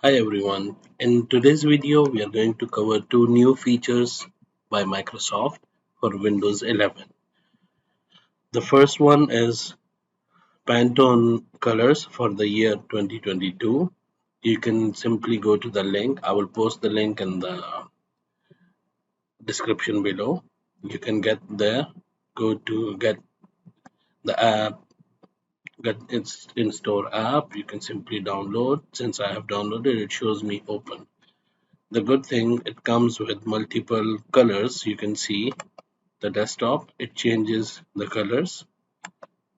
Hi everyone. In today's video, we are going to cover two new features by Microsoft for Windows 11. The first one is Pantone Colors for the year 2022. You can simply go to the link. I will post the link in the description below. You can get there, go to get the app, get its in-store app. You can simply download. Since I have downloaded, it shows me open. The good thing, it comes with multiple colors. You can see the desktop, it changes the colors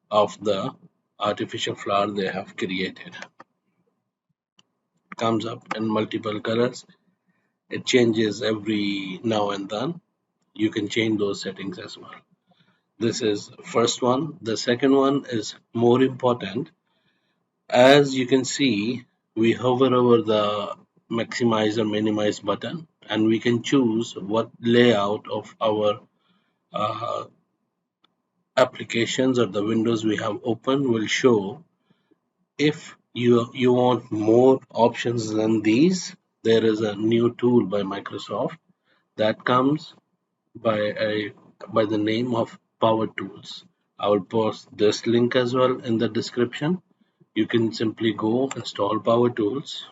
of the artificial flower they have created. It comes up in multiple colors. It changes every now and then. You can change those settings as well. This is first one. The second one is more important. As you can see, we hover over the maximize or minimize button and we can choose what layout of our uh, applications or the windows we have open will show. If you want more options than these, there is a new tool by Microsoft that comes by a by the name of Power Tools. I will post this link as well in the description. You can simply go install Power Tools.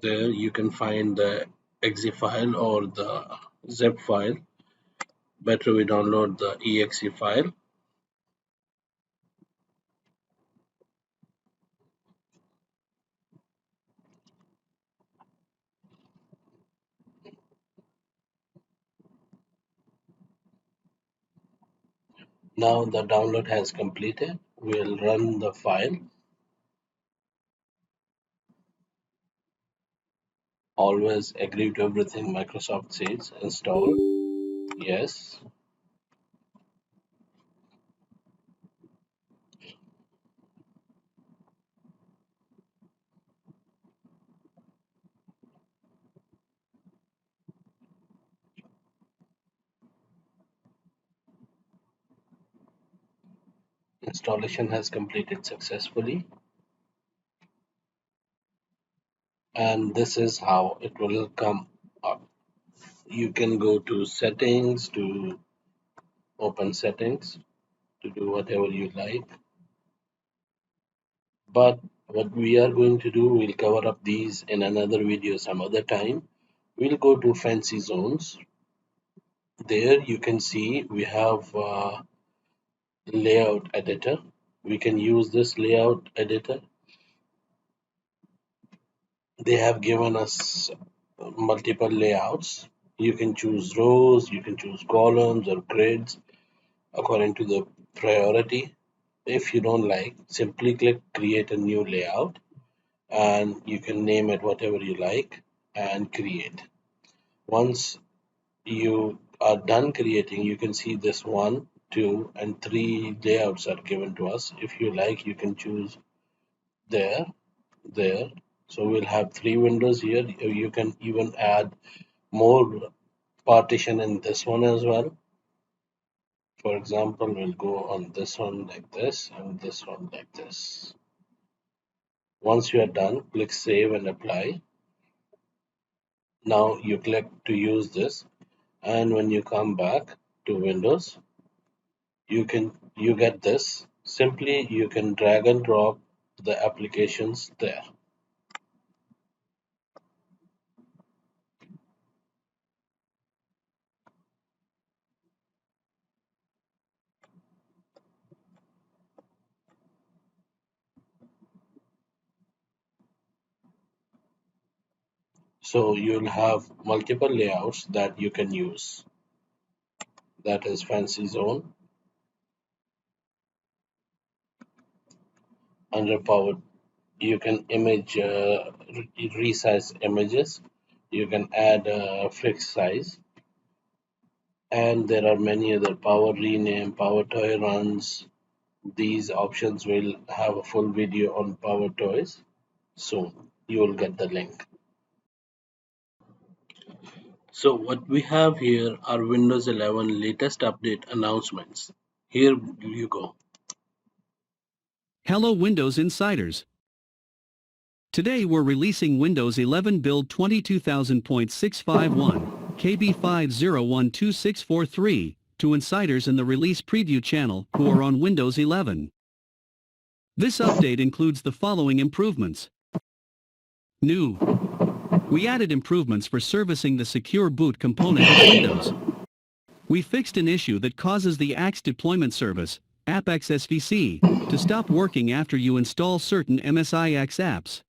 There you can find the exe file or the zip file. Better we download the exe file. Now the download has completed. We'll run the file. Always agree to everything Microsoft says. Install. Yes. Installation has completed successfully. And this is how it will come up. You can go to settings to open settings to do whatever you like. But what we are going to do, we'll cover up these in another video some other time. We'll go to fancy zones. There you can see we have layout editor. We can use this layout editor. They have given us multiple layouts. You can choose rows, you can choose columns or grids according to the priority. If you don't like, simply click create a new layout and you can name it whatever you like and create. Once you are done creating, you can see this 1, 2, and 3 layouts are given to us. If you like, you can choose there, there. So we'll have 3 windows here. You can even add more partition in this one as well. For example, we'll go on this one like this and this one like this. Once you are done, click save and apply. Now you click to use this, and when you come back to Windows, you get this. Simply you can drag and drop the applications there. So you'll have multiple layouts that you can use. That is fancy zone. Under power, you can image resize images. You can add a fixed size, and there are many other power rename, power toy runs. These options will have a full video on Power Toys soon. You will get the link. So what we have here are Windows 11 latest update announcements. Here you go. Hello Windows Insiders. Today we're releasing Windows 11 Build 22000.651 KB50126443 to insiders in the release preview channel who are on Windows 11. This update includes the following improvements. New. We added improvements for servicing the secure boot component of Windows. We fixed an issue that causes the AXE deployment service, AppXSVC, to stop working after you install certain MSIX apps.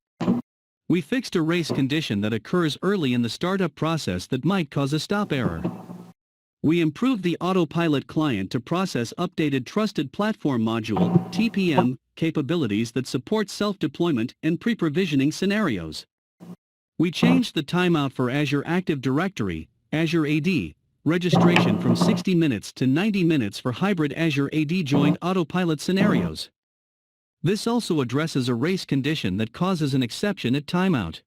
We fixed a race condition that occurs early in the startup process that might cause a stop error. We improved the autopilot client to process updated Trusted Platform Module (TPM) capabilities that support self-deployment and pre-provisioning scenarios. We changed the timeout for Azure Active Directory, Azure AD, registration from 60 minutes to 90 minutes for hybrid Azure AD joined autopilot scenarios. This also addresses a race condition that causes an exception at timeout.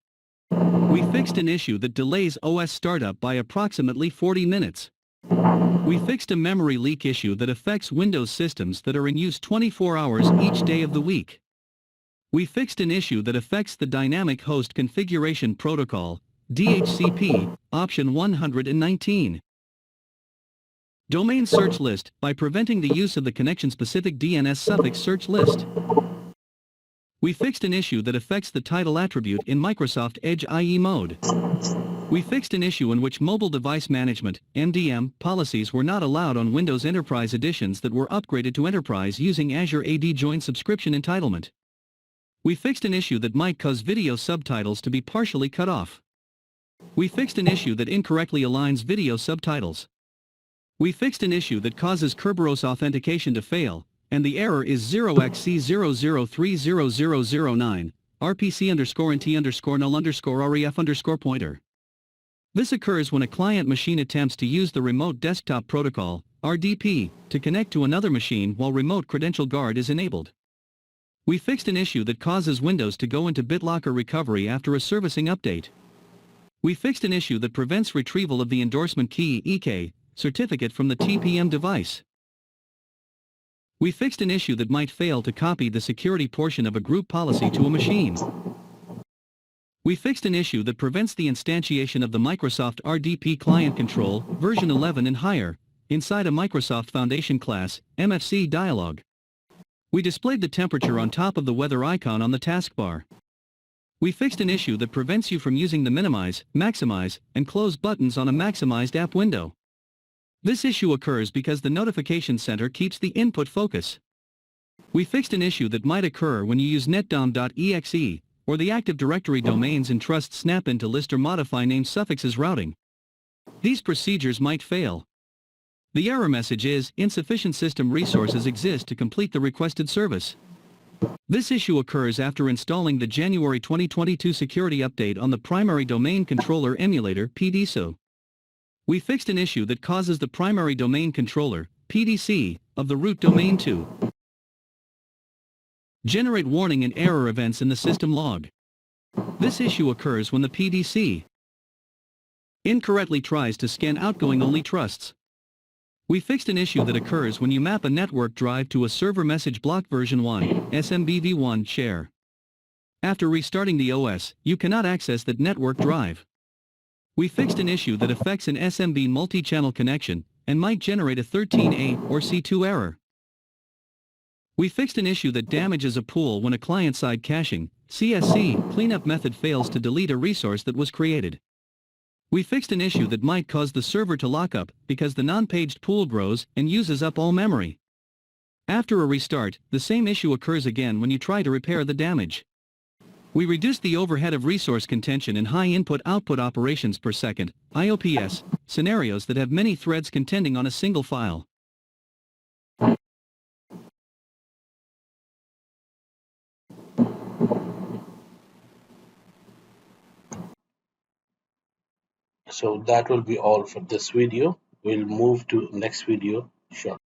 We fixed an issue that delays OS startup by approximately 40 minutes. We fixed a memory leak issue that affects Windows systems that are in use 24 hours each day of the week. We fixed an issue that affects the Dynamic Host Configuration Protocol, DHCP, option 119. Domain search list by preventing the use of the connection-specific DNS suffix search list. We fixed an issue that affects the title attribute in Microsoft Edge IE mode. We fixed an issue in which mobile device management (MDM) policies were not allowed on Windows Enterprise editions that were upgraded to Enterprise using Azure AD joint subscription entitlement. We fixed an issue that might cause video subtitles to be partially cut off. We fixed an issue that incorrectly aligns video subtitles. We fixed an issue that causes Kerberos authentication to fail, and the error is 0xC00300009, RPC_NT_null_ref_ pointer. This occurs when a client machine attempts to use the Remote Desktop Protocol, RDP, to connect to another machine while Remote Credential Guard is enabled. We fixed an issue that causes Windows to go into Bitlocker Recovery after a servicing update. We fixed an issue that prevents retrieval of the endorsement key (EK) certificate from the TPM device. We fixed an issue that might fail to copy the security portion of a group policy to a machine. We fixed an issue that prevents the instantiation of the Microsoft RDP Client Control, version 11 and higher, inside a Microsoft Foundation class, MFC dialog. We displayed the temperature on top of the weather icon on the taskbar. We fixed an issue that prevents you from using the minimize, maximize, and close buttons on a maximized app window. This issue occurs because the notification center keeps the input focus. We fixed an issue that might occur when you use netdom.exe, or the Active Directory domains and trust snap-in to list or modify name suffixes routing. These procedures might fail. The error message is, insufficient system resources exist to complete the requested service. This issue occurs after installing the January 2022 security update on the primary domain controller emulator PDSO. We fixed an issue that causes the primary domain controller, PDC, of the root domain to generate warning and error events in the system log. This issue occurs when the PDC incorrectly tries to scan outgoing only trusts. We fixed an issue that occurs when you map a network drive to a server message block version 1, SMBV1 share. After restarting the OS, you cannot access that network drive. We fixed an issue that affects an SMB multi-channel connection, and might generate a 13A or C2 error. We fixed an issue that damages a pool when a client-side caching, CSC, cleanup method fails to delete a resource that was created. We fixed an issue that might cause the server to lock up because the non-paged pool grows and uses up all memory. After a restart, the same issue occurs again when you try to repair the damage. We reduced the overhead of resource contention in high input-output operations per second, IOPS, scenarios that have many threads contending on a single file. So that will be all for this video. We'll move to next video shortly.